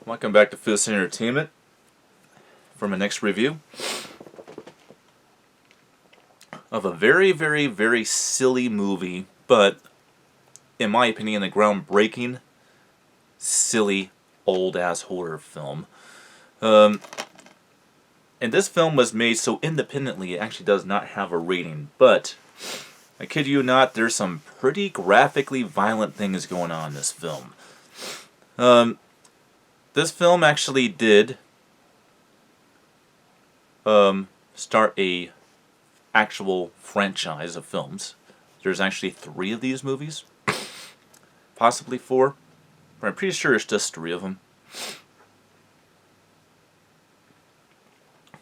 Welcome back to Fist Entertainment for my next review of a very, very, very silly movie, but in my opinion, a groundbreaking, silly, old-ass horror film. And this film was made so independently it actually does not have a rating, but I kid you not, there's some pretty graphically violent things going on in this film. This film actually did start a actual franchise of films. There's actually 3 of these movies, possibly 4, but I'm pretty sure it's just 3 of them.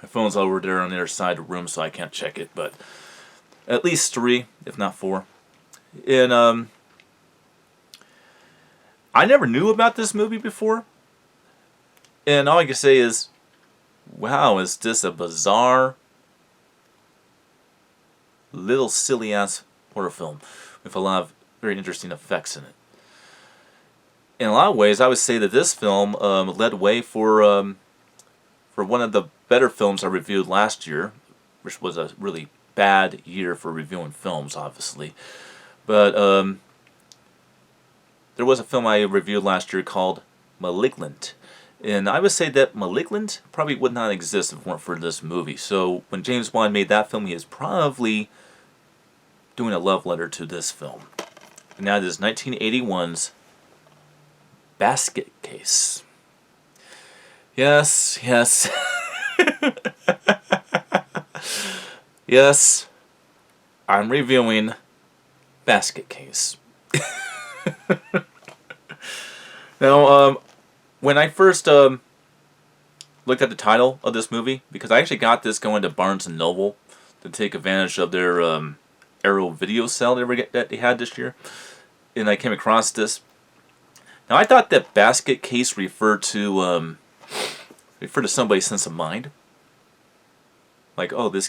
My phone's over there on the other side of the room, so I can't check it, but at least 3, if not 4. And I never knew about this movie before. And all I can say is, wow, is this a bizarre, little silly-ass horror film with a lot of very interesting effects in it. In a lot of ways, I would say that this film led way for one of the better films I reviewed last year, which was a really bad year for reviewing films, obviously. But there was a film I reviewed last year called Malignant. And I would say that Malignant probably would not exist if it weren't for this movie. So when James Wan made that film, he is probably doing a love letter to this film. And that is 1981's Basket Case. Yes, yes. Yes, I'm reviewing Basket Case. Now, when I first looked at the title of this movie, because I actually got this going to Barnes & Noble to take advantage of their Arrow video sale that they had this year, and I came across this. Now, I thought that Basket Case referred to somebody's sense of mind. Like, oh, this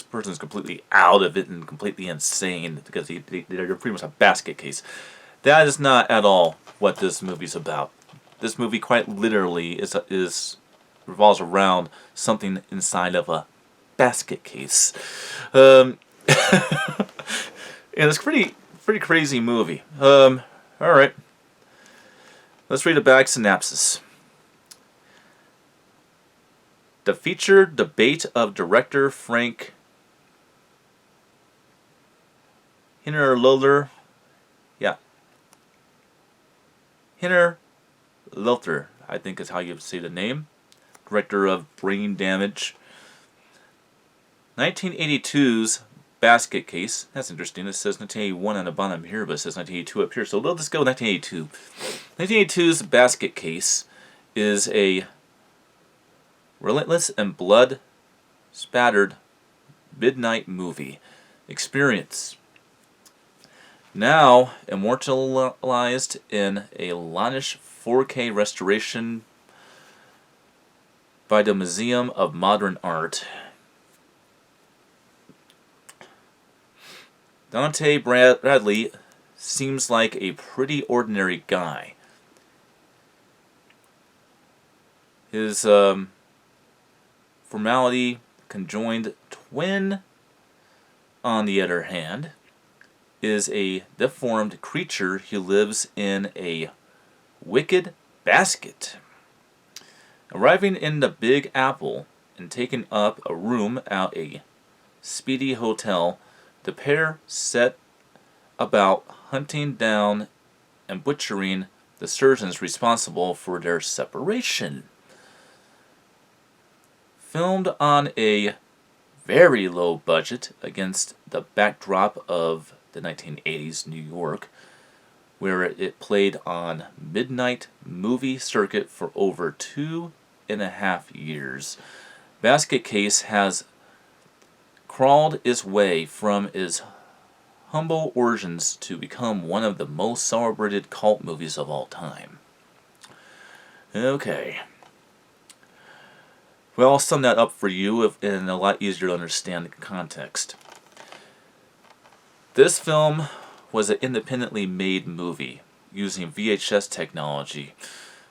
person's completely out of it and completely insane because they're pretty much a basket case. That is not at all what this movie's about. This movie quite literally revolves around something inside of a basket case, and it's pretty crazy movie. All right, let's read a back synopsis. The feature debate of director Frank Hinterlother, Hinterlother, I think is how you say the name. Director of Brain Damage. 1982's Basket Case. That's interesting. It says 1981 on the bottom here, but it says 1982 up here. So let's go 1982. 1982's Basket Case is a relentless and blood-spattered midnight movie experience. Now immortalized in a lavish 4K restoration by the Museum of Modern Art. Dante Bradley seems like a pretty ordinary guy. His formality conjoined twin, on the other hand, is a deformed creature who lives in a wicked basket. Arriving in the Big Apple and taking up a room at a speedy hotel, the pair set about hunting down and butchering the surgeons responsible for their separation. Filmed on a very low budget against the backdrop of the 1980s New York, where it played on midnight movie circuit for over 2.5 years. Basket Case has crawled its way from its humble origins to become one of the most celebrated cult movies of all time. Okay. Well, I'll sum that up for you and a lot easier to understand the context. This film was an independently made movie using VHS technology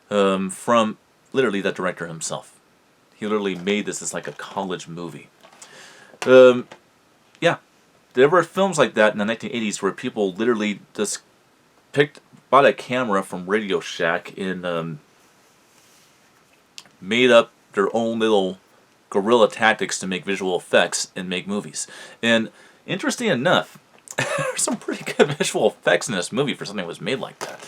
from literally the director himself. He literally made this as like a college movie. Yeah, there were films like that in the 1980s where people literally just bought a camera from Radio Shack and made up their own little guerrilla tactics to make visual effects and make movies. And interesting enough, there's some pretty good visual effects in this movie for something that was made like that.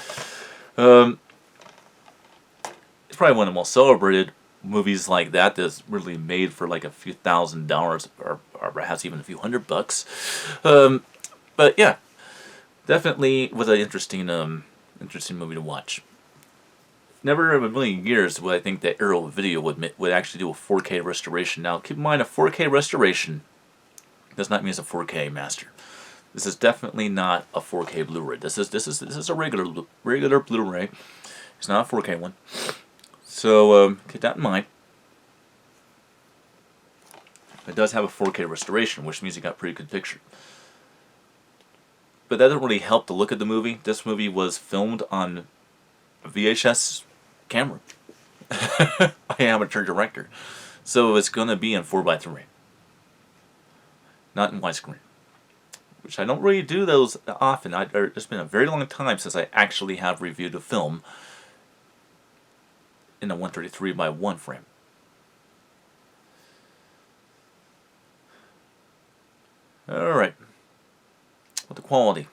It's probably one of the most celebrated movies like that that's really made for like a few $1,000 or perhaps even a few $100. But yeah, definitely was an interesting movie to watch. Never in a million years would I think that Arrow Video would actually do a 4K restoration. Now, keep in mind, a 4K restoration does not mean it's a 4K master. This is definitely not a 4K Blu-ray. This is a regular Blu-ray. It's not a 4K one. So keep that in mind. It does have a 4K restoration, which means you got a pretty good picture. But that doesn't really help the look of the movie. This movie was filmed on a VHS camera. I am a amateur director. So it's going to be in 4:3. Not in widescreen. Which I don't really do those often. It's been a very long time since I actually have reviewed a film in a 133:1 frame. Alright. With the quality.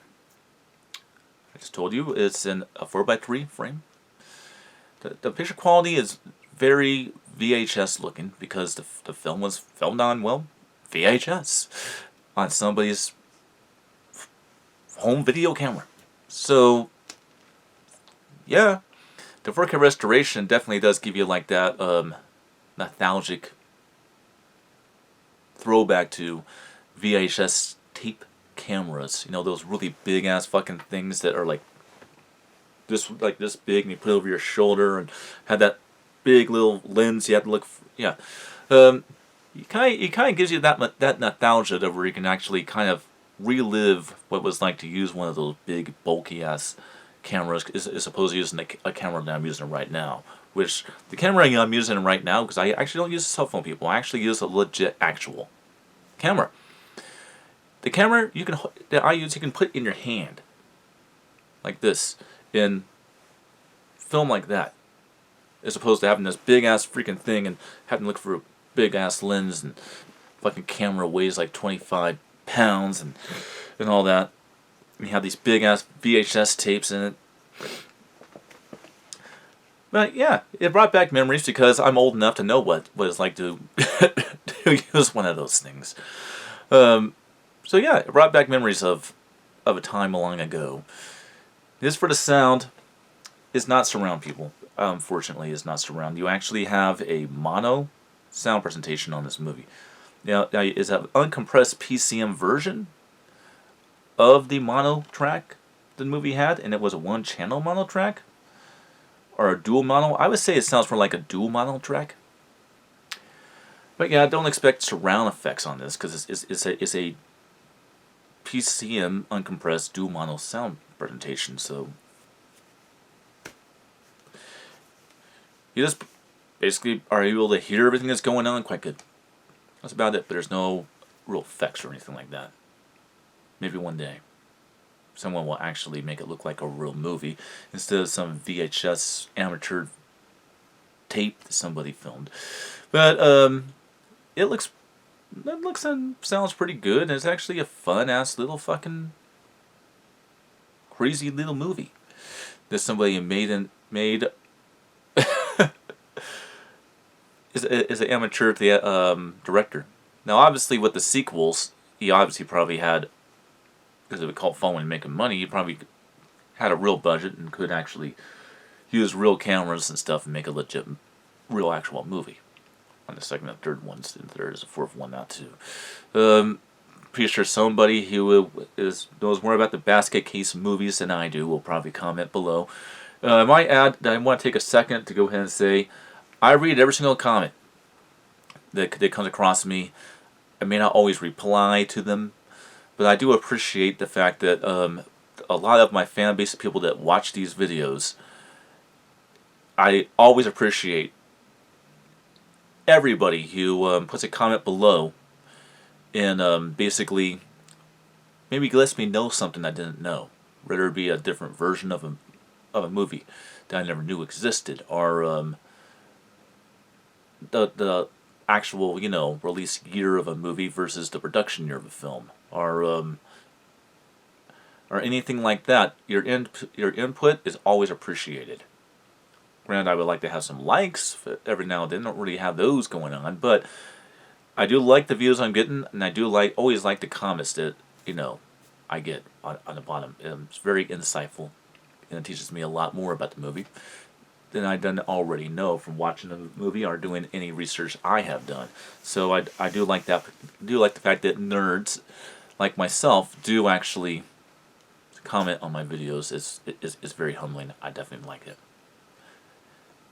I just told you it's in a 4:3 frame. The picture quality is very VHS looking because the film was filmed on, well, VHS. On somebody's home video camera. So, yeah. The 4K restoration definitely does give you like that nostalgic throwback to VHS tape cameras. You know, those really big ass fucking things that are like this big, and you put it over your shoulder and had that big little lens you had to look for. Yeah. It kind of gives you that nostalgia where you can actually kind of relive what it was like to use one of those big bulky ass cameras as opposed to using a camera that I'm using right now. Which the camera I'm using right now, because I actually don't use a cell phone, people. I actually use a legit actual camera. The camera that I use, you can put in your hand, like this, and film like that, as opposed to having this big ass freaking thing and having to look for a big ass lens, and fucking camera weighs like 25 pounds and all that. And you have these big ass VHS tapes in it. But yeah, it brought back memories because I'm old enough to know what it's like to to use one of those things. So yeah, it brought back memories of a time long ago. This for the sound is not surround, people. Unfortunately, is not surround. You actually have a mono sound presentation on this movie. Now is an uncompressed PCM version of the mono track the movie had, and it was a one-channel mono track or a dual mono. I would say it sounds more like a dual mono track. But yeah, don't expect surround effects on this because it's a PCM uncompressed dual mono sound presentation. So you just basically are able to hear everything that's going on quite good. That's about it. But there's no real effects or anything like that. Maybe one day someone will actually make it look like a real movie instead of some VHS amateur tape that somebody filmed. But it looks and sounds pretty good, and it's actually a fun ass little fucking crazy little movie that somebody made is an amateur director. Now, obviously, with the sequels, he obviously probably had, because it would call phone and making money, he probably had a real budget and could actually use real cameras and stuff and make a legit, real actual movie. On the second and third ones, and there's a fourth one now too. Pretty sure somebody who knows more about the basket case movies than I do will probably comment below. I might add that I want to take a second to go ahead and say I read every single comment that comes across me. I may not always reply to them, but I do appreciate the fact that a lot of my fan base of people that watch these videos I always appreciate everybody who puts a comment below and basically maybe lets me know something I didn't know. Whether it be a different version of a movie that I never knew existed, or the actual release year of a movie versus the production year of a film, or anything like that. Your input is always appreciated. Granted, I would like to have some likes every now and then. Don't really have those going on, but I do like the views I'm getting, and I do always like the comments that I get on the bottom. It's very insightful, and it teaches me a lot more about the movie than I done already know from watching the movie or doing any research I have done. So I do like that. Do like the fact that nerds like myself do actually comment on my videos. It's very humbling. I definitely like it.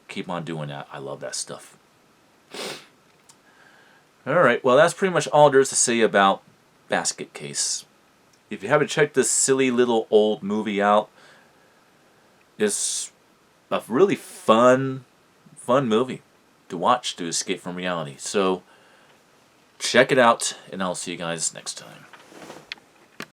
Keep on doing that. I love that stuff. Alright, well that's pretty much all there is to say about Basket Case. If you haven't checked this silly little old movie out, it's a really fun movie to watch to escape from reality. So check it out, and I'll see you guys next time.